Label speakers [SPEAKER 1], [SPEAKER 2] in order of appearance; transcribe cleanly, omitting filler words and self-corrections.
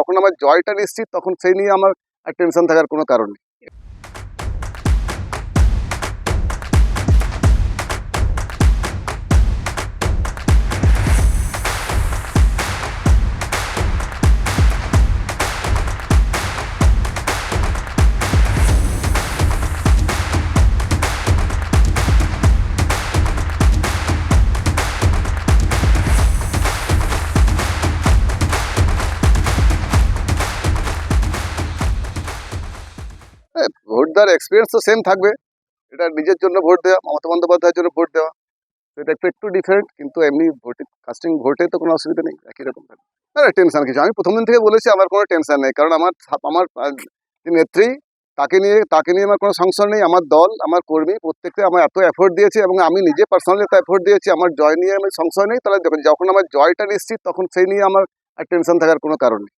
[SPEAKER 1] যখন আমার জয়টা নিশ্চিত তখন সেই নিয়ে আমার আর টেনশন থাকার কোনো কারণ নেই। ভোট দেওয়ার এক্সপিরিয়েন্স তো সেম থাকবে। এটা নিজের জন্য ভোট দেওয়া, মমতা বন্দ্যোপাধ্যায়ের জন্য ভোট দেওয়া, এটা একটু ডিফারেন্ট, কিন্তু এমনি ভোটে কাস্টিং ভোটে তো কোনো অসুবিধা নেই, একই রকম থাকবে। না টেনশন কিছু, আমি প্রথম দিন থেকে বলেছি আমার কোনো টেনশন নেই, কারণ আমার আমার যে নেত্রী, তাকে নিয়ে আমার কোনো সংশয় নেই। আমার দল, আমার কর্মী প্রত্যেককে আমার এত এফোর্ট দিয়েছে এবং আমি নিজে পার্সোনালি এত এফোর্ট দিয়েছি, আমার জয় নিয়ে আমি সংশয় নেই। তাহলে যখন আমার জয়টা নিশ্চিত তখন সেই নিয়ে আমার আর টেনশন থাকার কোনো কারণ নেই।